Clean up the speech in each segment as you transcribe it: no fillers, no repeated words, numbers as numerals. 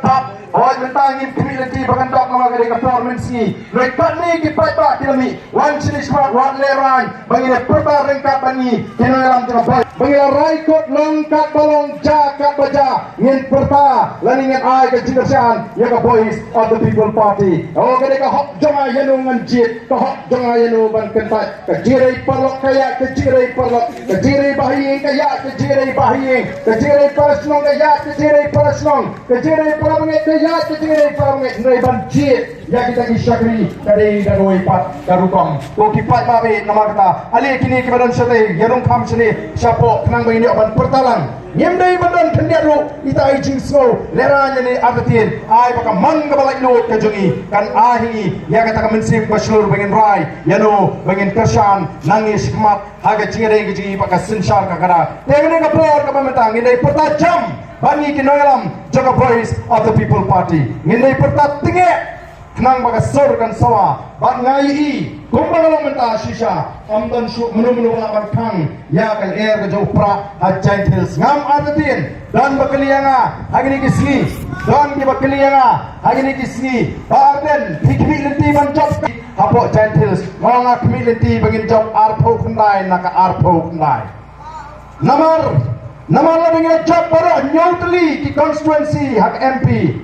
top. Oh, mentang ini community bagan dok nama kerja performance ni. Rekat ni kita pak kilami. One chili smart, one leran. Bagi perta rengkat bani. Kena dalam tengah baik. Bagi raikot lengkat balong jakat baja. Ngin perta laningan ai ke jingersan. Ya ke boys of the people party. Oh, kerja hok jonga yanu nganjit. Ke hok jonga yanu ban kentai. Ke jirai perlok kaya ke jirai perlok. Ke jirai bahiyeng kaya ke jirai bahiyeng. Ke jirai parasnong kaya ke jirai parasnong. Ke jirai paramengit kaya ya ketinggalan paramit naiban cik ya kita kisahri dari daroi pat darukong ko kipat babe nama kata ali kini kebadan sate yarung kham sini siapo kenang bagi ni aban pertalang nyemdai badan kendiaru ita ijing snow leranya ni artin ai baka mang kabalai lot kajungi kan ahi ya kata kamensim baslur bangin rai yano bangin kersan nangis kemat haga cingere giji baka sensyar kakara tengene kapor kapametang indai pertajam bani kinoyalam jaga voice of the people party ngindai pertat tinggi kenang baga sor kan sawa bat ngai i kumbalang menta shisha amdan su menu laban kang ya kan air ke jauh pra ajain hills ngam adatin dan bakalianga agini kisni dan ki bakalianga agini kisni barden pikmi lenti man job hapo ajain hills manga kmi lenti bangin job arpo kundai naka arpo kundai Nama dengan job baru nyutli di constituency hak MP.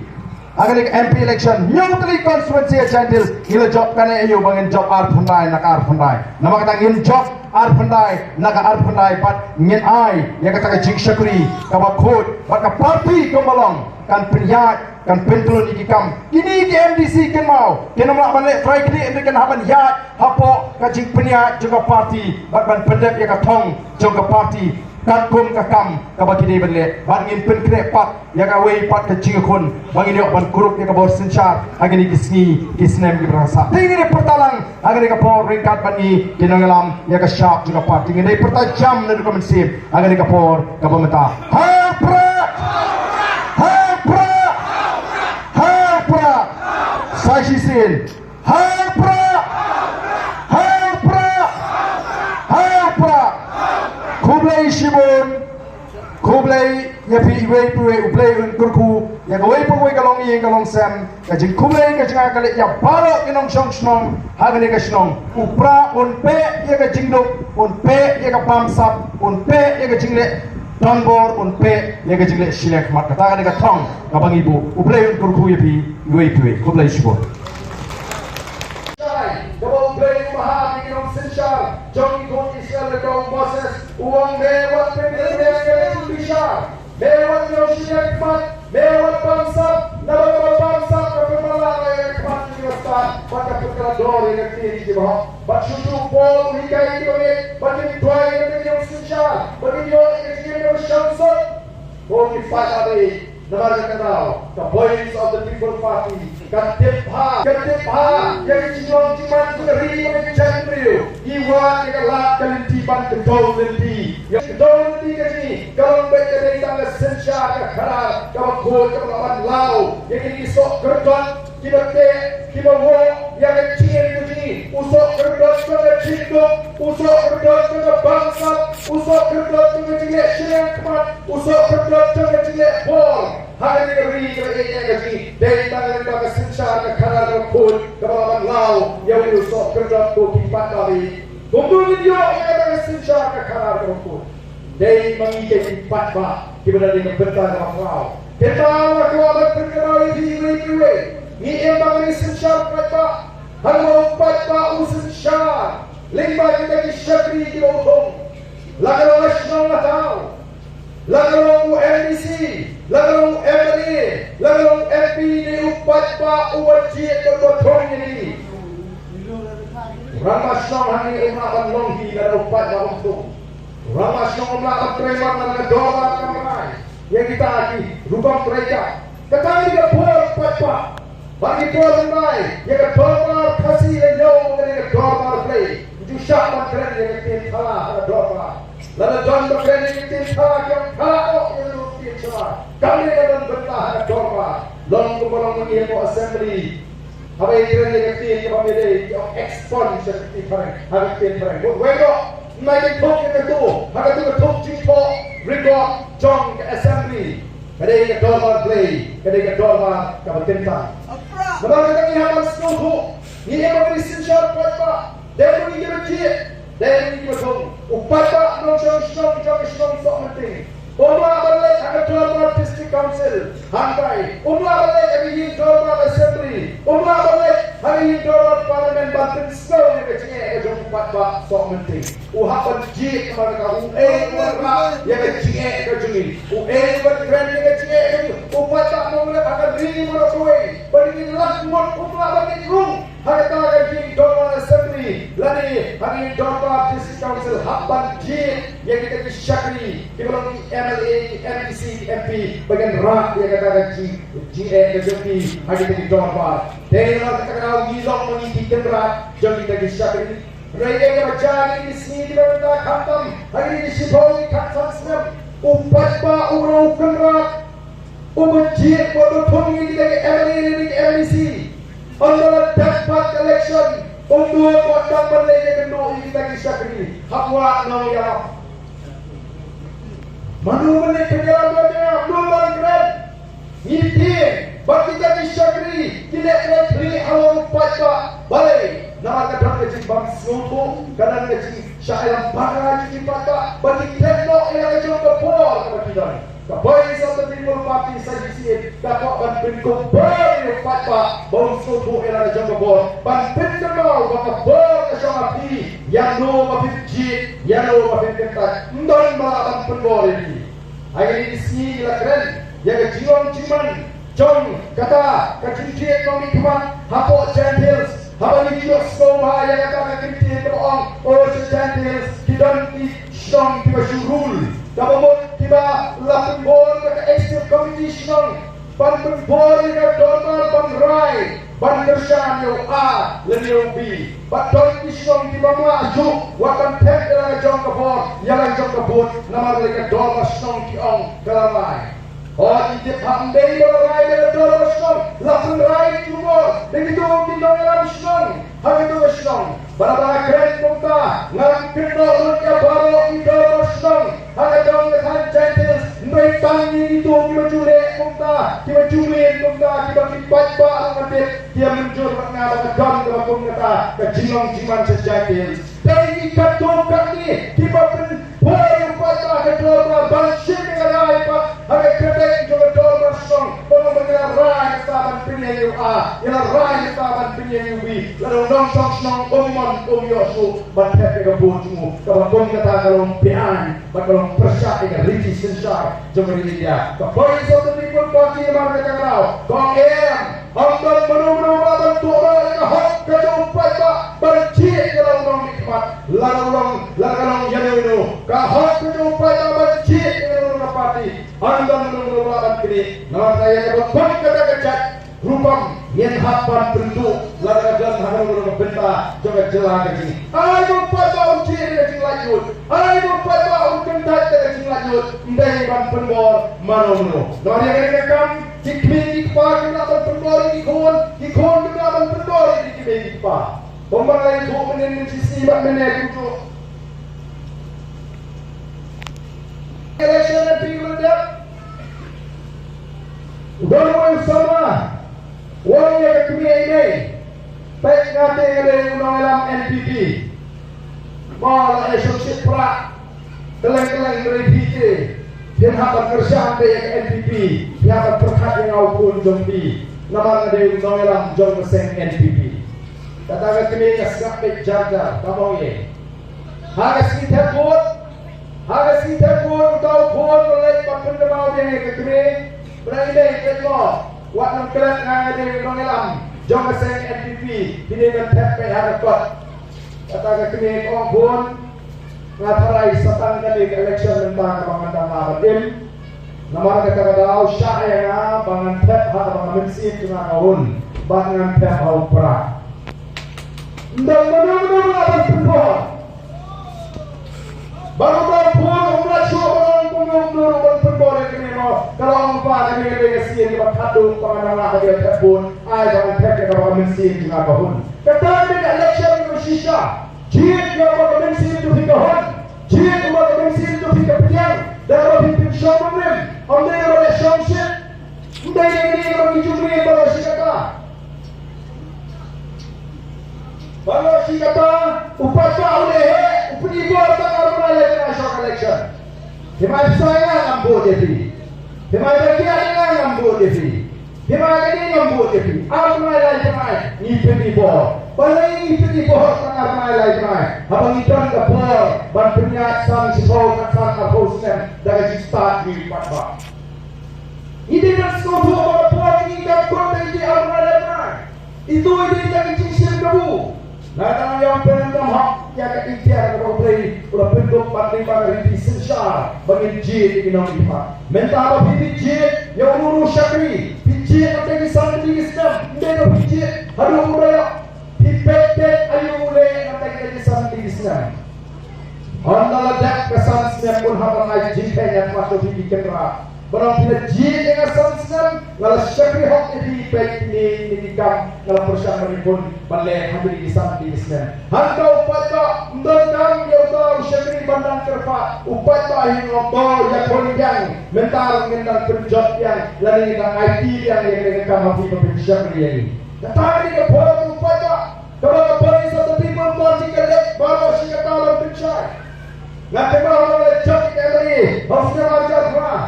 Agar MP election nyutli constituency Chantil gila job kan ayo bangin job arpundai nak arpundai. Nama kata ngin job arpundai nak arpundai pat ngin ai ya kata jing syakuri kawa khod pat ka party kombalong kan penyat kan pentulun ikam kini di MDC kan mau kena mak balik try kini American haban yat hapo ka jing penyat juga party bat ban pendep ya ka thong juga party kat kum kakam kabaki dia balik bangin pen krepat ya ka wei pat ke cingkun bangin dia ban kurup ya ka bor senchar agani kisni kisnem ki berasa tinggi dia pertalang agani ka por ringkat bani dinangalam ya ka sharp juga pat tinggi dia pertajam na dokumensi agani ka por ka pemeta hapra sai sisin hapra Kublai Shibun, Kublai Yapi Wei Pue Ublai Unkurku, Yagaway Pue Galong Ying Galong Sam, Kajing Kublai Kajanga Kali Yaparo Inong Shong Shnong, Hagani Gashnong, Upra Unpe Yagajingduk, Unpe Yagapamsap, Unpe Yagajingle, Tonbor Unpe Yagajingle Shilek Makatagani Gatong, Kabangibu, Ublai Unkurku Yapi Wei Pue, Kublai Shibun. Jom ikut Israel lekong Moses uang mewat pemimpin yang bisa mewat Yoshiak mat mewat bangsa nama bangsa kepala yang kemat diwastan maka perkara dor yang kiri di bawah basutu pol hikai itu ni bagi dua yang susah bagi dua yang syamsut bagi fatari nama kenal the voice of the people party Katipha yang cinong ciman keri yang jangkriu iwan yang lat kalenti ban kedol lenti yang kedol lenti kini kalau baik dari tangga sensya ke khara kalau khol kalau lawan lau yang ini sok kerdon kita wo yang kecil kini usok kerdon kena cinduk usok kerdon kena bangsa usok kerdon kena cinduk syirang kemat usok kerdon kena cinduk bol hari ini kerja kini dari tangga lembaga sensya ke khara kalau khol kalau lawan lau yang ini usok kerdon tu kipat dari Kumpul video yang ada sensya ke khara kalau khol dari mengikat kipat bah kita dengan berita dalam lau kita lakukan perkara ini ni embang ni sensya kipat Halo Pak Usensha, lima kita kisahri di Otong, lagu nasional tahu, lagu MDC, lagu MLA, lagu MP di Upat Pak Uwajib berkotong ini. Ramasong hari umakan longhi dan Upat Pak Otong. Ramasong umakan preman dan dolar kamai yang kita lagi rubah mereka. Kata dia buat Upat Pak. Bagi tuan mai, yang kedua kasih dan jauh mengenai kedua play. Itu syarat keren yang kita kalah ada dua. Lalu John keren yang kita kalah yang kalah yang kita kalah. Kami akan bertahan ada dua. Lalu kemudian mengirim assembly. Apa yang keren yang kita pemilih yang ekspon seperti keren. Harus keren. Wego, naik tok itu. Harus itu tok jumpa. Record John assembly. Ada yang kedua play. ketika doa kepentingan. Maka kita lihat sesuatu ini yang Kristen syar apa? Dia mengingat dia, dia mengingat upaya menjadi seorang penting. Umrah balik akan Dorma District Council, Hantai. Umrah balik akan ini Dorma Assembly. Umrah balik hari ini Dorma Parlimen Banten Sekolah yang kecil yang empat sok menteri. Uhapan jik kepada kau, umrah yang kecil kecil. Keren yang kecil. Upat tak mula akan diri merakui. Bagi lah umrah balik rung. Hari ini Dorma Assembly, lani hari Dorma District Council hapan jik yang kita syakri. Kita belum MLA, MPC, MP, bagian rak yang katakan GA, KJP, hari kita Dorma. Dari orang katakan gilong mengikuti rak, jadi kita syakri. Mereka yang berjalan di sini kita minta khatam. Hari ini Siboli khatam senam. Upat ba urau kenrak. Umajid bodoh pungi kita ke MLA dan ke MPC. Under dapat election untuk kota berlejak kendor kita syakri. Hakwa nang ya. Manu menik perjalanan belum keren. Ini bagi kita syakri tidak keren awal pada balik. Nama kadang kecil bangsa untuk kadang kecil syairan bangga kecil pada bagi teknolog yang kecil kepol kepada kita. Kapai satu timur parti saji dapat bantuin kembali pada bangsa untuk yang kecil kepol. Bantuin kenal bapa bor kesyamapi yang no mapit jit yang no mapit kentat. Ndon melawan penbol ini. Hari ini sini gila keren yang kejiwang ciman John kata kecil ekonomi kemat hapok Gentiles habang ikios ko bahaya kata kecil berong or Gentiles kidan isong tiba syurul kapamot tiba lapun bol kata extra competition pan bol kata donor pangrai ban kersan yo A dan yo B baton isong tiba maju wakan tek dalam jong kapor yang jong kapor nama mereka donor song kiong kalamai. Oh, ini pandai berai dengan dolar Islam, langsung rai cumur, begitu kita dalam Islam, hari itu Islam, pada keren kita, ngan kita urutnya baru kita Islam, hari dong dengan Gentiles, mereka ini itu kita julek kita, kita julek kita, kita kipat barang nanti, dia muncul mengenai dengan dengan kita, kejilang-jilang Gentiles, dari kata ni, kita boleh pada kedua bangsa dengan apa, hari kedai juga kedua song, orang mengenal rai taman pilih A, ialah rai taman pilih B, lalu nong umman Yosu, bantai kebunmu, kalau kata kalau pian, kalau persat dengan riji sensar, jangan dia. Kalau satu people parti yang mereka tahu, kong Angkat menurut bentuk orang yang hak kejupai tak bercik kalau orang nikmat larang yang itu kahak kejupai tak bercik kalau orang parti anda menurut orang kiri nama saya dapat kata kecat rupam yang hapan bentuk larang dan harus bentar jangan jelas lagi ayo pada uji dengan lanjut ayo pada kendat dengan lanjut dari ban penbor mano nama yang rekam Dikmeni pa kita berpendori ikon kita berpendori dikmeni pa. Pembalai itu menenin sisi bak menek itu. Election and people there. Udah sama. Orang yang kedua ini, baik kata yang dalam NPP. Malah esok pra, keleng dari PJ. Dia hapat kerjaan dari NPP, dia hapat perkat yang awpun jombi. Nama dia undang jom meseng NPP. Kata kami kasih jaga, kamu ye. Harga sekitar pun, tahu pun oleh pakun kemau dia kami berani ketlo. Wat nam kelat ngai dia undang jom meseng NPP. Dia dengan tepe harapot. Kata kami kau pun. Ngatarai setang kali election tentang pemandang abadim nama kata daw syaya bangan tep ha bangan mensin tuna kaun bangan tep au pra ndang mana abang perempuan baru perempuan umrah show perempuan ini no kalau apa ini sih di bakadu pemandang abadim tep pun ai bangan tep ke bangan mensin tuna kaun kata ini election Indonesia jid yang bangan mensin itu hikahan jid bangan mensin itu hikapian dan orang pimpin syawamim ambil relationship Hindi bagi jumlah bawa si kata. Bawa si kata upasa oleh upenibo tanggal mulai national election. Himay saya ngambo jadi. Himay bagian dengan ngambo jadi. Himay ini ngambo jadi. Apa mulai himay ni penibo. Balai ni penibo tanggal mulai himay. Abang ikan kapal ban penyak sang sibau sang kapusnya dari start di patba. Ini kan sesuatu apa ini kan konten di awal itu ini yang cincin kamu. Nah, yang penentang hak yang ketiga kalau play udah bentuk panglima dari sensar bagi jid di dalam lima. Mentah apa jid yang urus syakri, jid apa yang sangat Islam, dia jid ada budaya dipepet ayu mulai apa yang sangat Islam. Anda dak kesan siap pun hamba ngaji yang masuk di kamera. Barang bila jid dengan sangat kalau syakri hak ini pepet ini kam kalau bersama pun balai hadir di sana di Islam. Hanta upaya mendang dia utara syakri bandang kerpa upaya ini ngobrol yang konjang mentar kerjot yang lain dengan IT yang mereka mampu bersyakri ini. Tetapi dia boleh upaya kalau boleh satu people mati kerja baru si kata orang percaya. Nanti baru orang jat kembali harusnya wajar lah.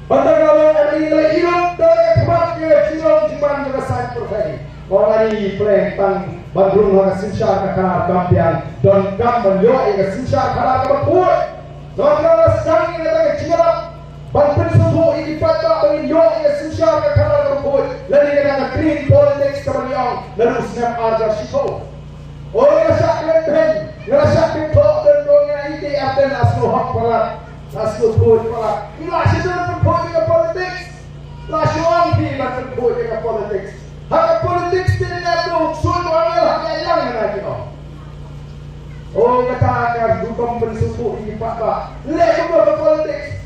Pada kalau ada nilai hidup dari kematnya cilong jiman juga sangat perfect. Orang ini pelentang bandung orang sinsar kekar kampian dan kampian yo ega sinsar kekar kebut. Dan kalau sang ini ada cilap bandung semua ini pada bagi yo ega sinsar kekar kebut. Lalu kita ada green politics kemudian lalu snap ajar sipo. Orang ngerasa keren, ngerasa pintok dan dongeng ini ada asal hak pelat. Asal bot pala. Ila siya berbuat dengan politik. Lasyuan bila berbuat dengan politik. Hak politik tidak tu suatu ambil hak yang lagi no. Oh katakan dukung bersuku ini pak. Lek juga berpolitik.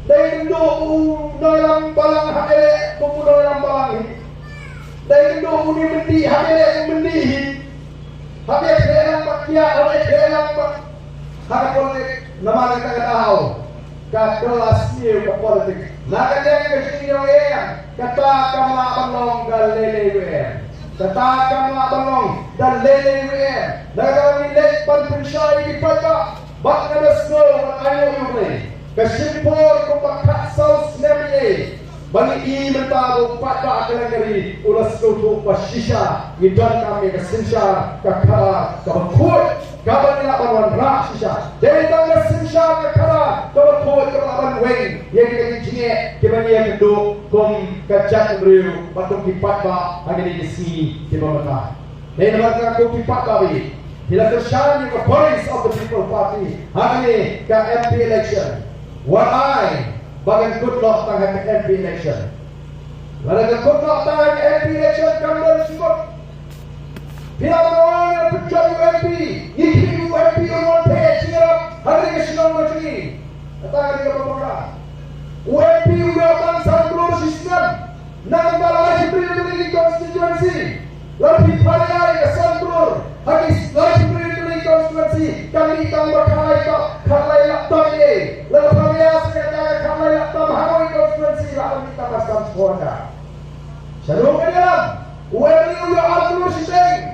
Dari dulu dalam balang hak elek, bukan dalam balang ini. Dari dulu ni mendi hak elek mendi. Hak elek dalam pakia, hak elek dalam hak politik. Nama kita tahu, kelas ni ke politik. Nak jadi kesini orang, katakanlah belong dan lele. Katakanlah belong dan lele. Negara ini lepas pensyai di pada, bakal sekolah ayo ini. Kesimpul kepakat saus nemi. Bagi ini mentau pada negeri ulas tutup pasisha. Idan kami kesensyar kakak kebakut. Kapan nak bangun rak sisa? Dari tangga sisa kekala, kapan kau kapan weng? Yang kita cingek, kapan yang kedua, kom kacang beriu, batuk kipat ba, hanya di sini di bawah. Dari negara kau kipat babi. Bila kerjaan yang police of the people party, hanya ke MP election. What I bagian good luck tangga ke MP election. Lalu ke good luck tangga ke MP election, kami dah sebut. Bila orang yang berjaya UMP, ini UMP yang montek, siap hari kesenang macam ini. Katakan dia berapa? UMP sudah bangsa belum sistem. Nak lagi beri konstitusi. Lebih pandai ke santur. Habis lagi beri konstitusi. Kami akan berkait kalai laptop ini. Lalu kami akan katakan kalai laptop hamil konstitusi. Lalu kita akan sempurna. Shalom ke dalam. UMP sudah atur sistem.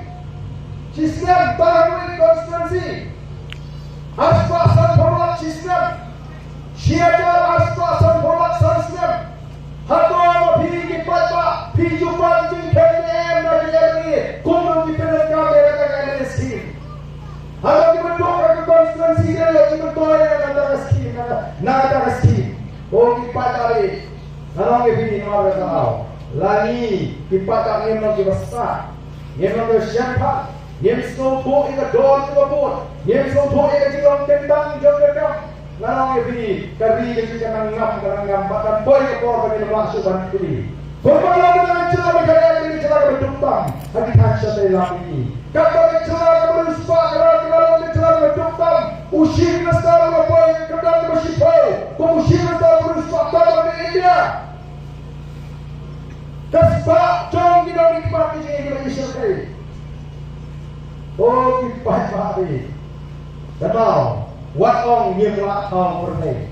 Sistem bangun konstitusi. Aspasan format sistem. Syiajar aspasan format sistem. Hato apa pilih kipat pijupan jingkeng dari kumul di penegak mereka ada skim. Hato dibentuk ke konstitusi dia dibentuk dengan ada skim, ada skim. Oh kipat dari, kalau begini orang tahu. Lagi kipat kami memang besar, memang bersiapa. Yang semua itu dor itu pun, yang semua itu juga tentang jodoh. Nalang ini kari yang kita ngam, bahkan boy ke bawah kami masuk dan pilih. Bermalam dengan cara berkaya ini cara berduktam. Hati kaca dalam ini. Kata cara berusbah kalau cara berduktam. Usia besar boy kedal bersifau. Usia besar berusbah kalau di India. Kesbah jom kita nikmati ini Malaysia. Oh kipat babi. Tahu, what orang yang melakau berbeza.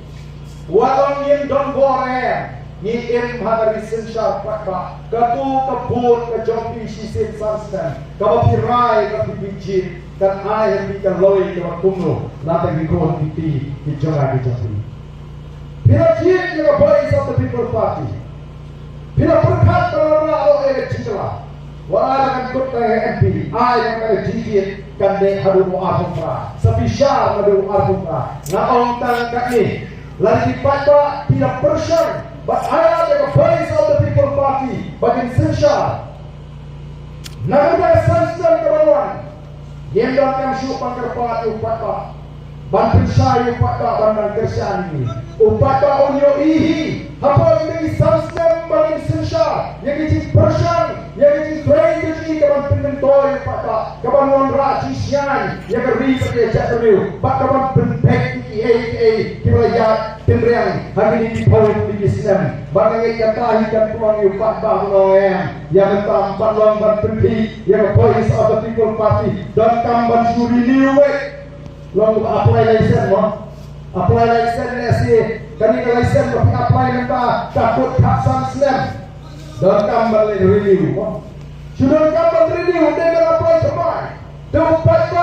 Walang yin don gore. Ni im hadari sensar pakba. Katu kabut ka jompi shisin sanstan. Kabapirai ka pipijin. Kan ay hindi ka loy ka kumno. Latag ikon iti ijonga di jompi. Pinajin yung voice of the people party. Pinaperkat karena alo elektriklah. Wala kan kut kaya MP. Ay yang kaya jikit kan de hadu mo arhum pra. Sabishar hadu arhum pra. Naong tang kani. Lagi patwa tidak persen. But I am the voice of the people party. But in Sensha, Nagada Sanstan Kabawan, Yendon Kang Syupang Kerpati Upata, Bantin Syai Upata Bandang Kersani, Upata Unyo Ihi, Hapa ini Sanstan Banding Sensha, yang isi persen, yang isi train kecil kaban penentoy Upata, kaban non raci Syai, yang keri sebagai jatuh, Pak kaban penpek Kibayat Timriang hari ini poin di Islam barang kata hidup tuan yupak bahno yang tampan lomban pergi yang voice of the people party dan kamban suri niwe long apply license mo apply license nasi kani license tapi apply nanta takut haksan Islam dan kamban review mo sudah kamban review dengan apply semua dapat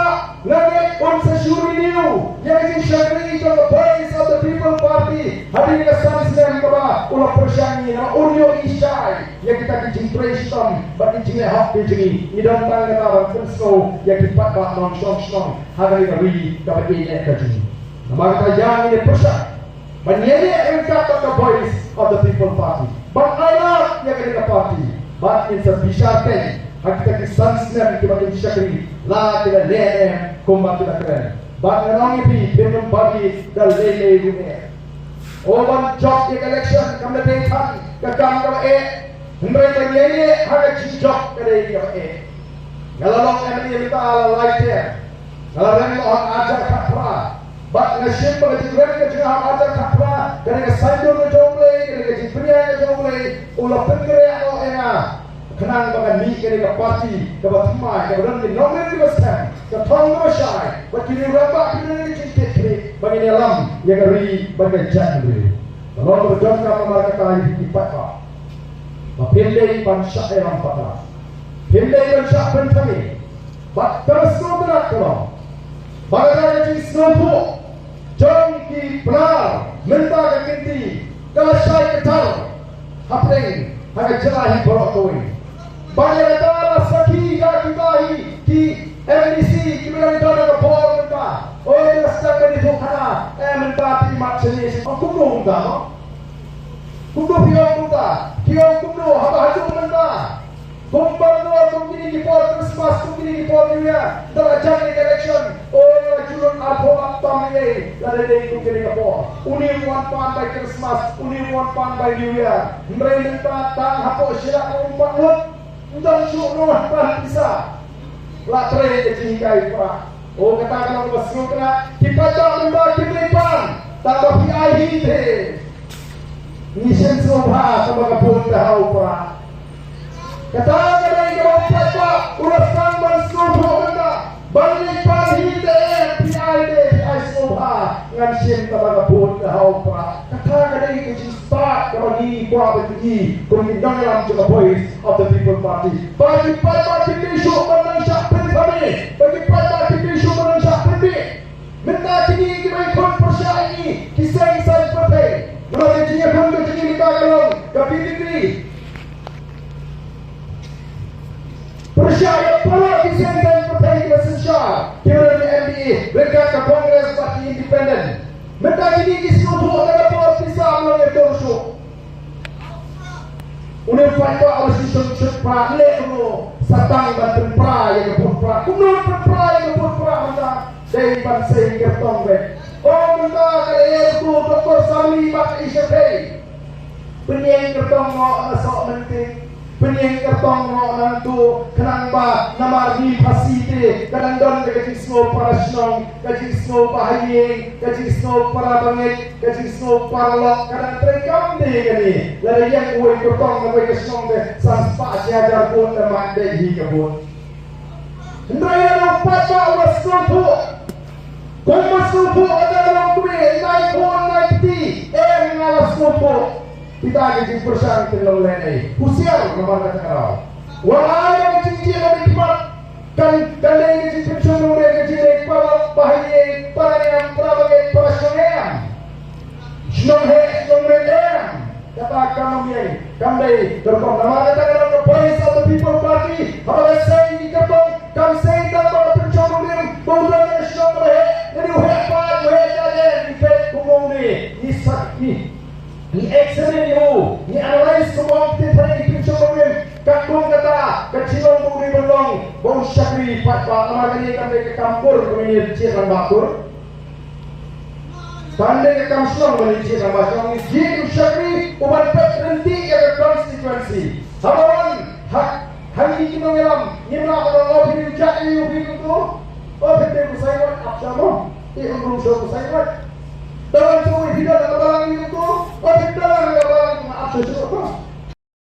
langit on sesuri niu yang syakri to the voice of the people party hari ini Islam kaba ulah persyani na unyo isai yang kita kejimpreston bagi jingle hak dijini idan tang kata penso yang dipat bak non song hari ini kaba ini kajini nama kata yang ini persyak menyedi engkau the voice of the people party but I love yang ini party but it's a bisharte kita kisah Islam kita bagi syakri la kita leh kumbat kita keren but nang ipi benum bagi dal lele dunia oban job di election kamne dekan kakam ka mereka lele haga job kare ka galalong emni kita laite galarang on ajar khapra but nashim bagi keren ka jha ajar khapra kare ka saido ka joble kare ka jipriya ka joble ulah pengre ano kenang bagan ni kene ka parti ka bathma ka ran ni nomor ni basam ka thong no shai but kini raba kini ni kete bagi ni alam ya gari bagi jan ni kalau berjam ka mamar ka kai ipat ka mapende ban sha eram pata pende ban sha pen thami but terus no berat ko bagara ni snopo jong ki prar minta ka kinti ka shai ka tar hapeng haga jalahi borok koi banyak darah sakit kita ki MDC kita ada ke bawah kita oh ini sedang di sana minta terima jenis aku belum tahu kudu pion kudu apa hasil minta kumpul dua kini di port Christmas kini di port dunia terajang di election oh julun apa tamai ada di itu kini ke bawah uni one pound by Christmas uni one pound by New Year mereka tang apa sila umpat lut dan syukur pan bisa la tre ke kai pa o kata kalau masuk kena kita tak membagi depan tak bagi air te ni sensoha sama kapun tahu pa kata kalau kita dapat pa urusan masuk kita bagi pan hite pi ai soha ngan sen sama kapun tahu pa kata kalau kita start kalau ni buat begini kemudian dalam juga voice of the people party bagi pada isu menangsak pribadi bagi pada isu menangsak pribadi minta kini kita ikut persyaratan ini kisah seperti kalau dia pun kini kita kalau KPDP persyaratan pula kisah seperti kita sensar kira di MBA mereka ke Kongres Parti Independen minta kini kisah untuk ada pisah melalui torso udah fatwa harus disebut pra leno satang banten pra yang kebun pra kumnon pra yang kebun pra mata dari bangsa yang kertong be oh minta kalian tu Dr. Sami Mak Isyafei penyeng kertong mo sok menting penyeng kertong mo nantu kenang ba namar ni pasite kadang don kaji snow parasnong kaji snow bahayeng kaji snow parabangit kaji snow parlok kadang terekam deh kani lalu yang uai kertong na bagi snong de sampa siajar pun teman deh hi kebun hendaknya lupa tak ulas snow kau masuk ada orang kuih naik pun naik ti pasmopo kita jadi bersang telur lenai. Usiar nomor kata kalau. Wahai yang cincin yang dikimat kan kalian jadi pencuri mereka jadi para bahaya para yang perabai para sungai. Sungai. Kata kami terkong nama kata kalau the voice of the people party. Kalau saya ini ketong kami saya tak mau pencuri mereka bukan sungai. Jadi hebat jadi efek kumung ni sakti. Ni examine you, ni analyze semua kita ini pencuri kakung kata kecilong buri belong bau syakri patwa amalan ini kami ke kampur kami ciaran bakur. Tanda ke kamslong kami ciaran bakur ni jitu syakri umat berhenti ke constituency.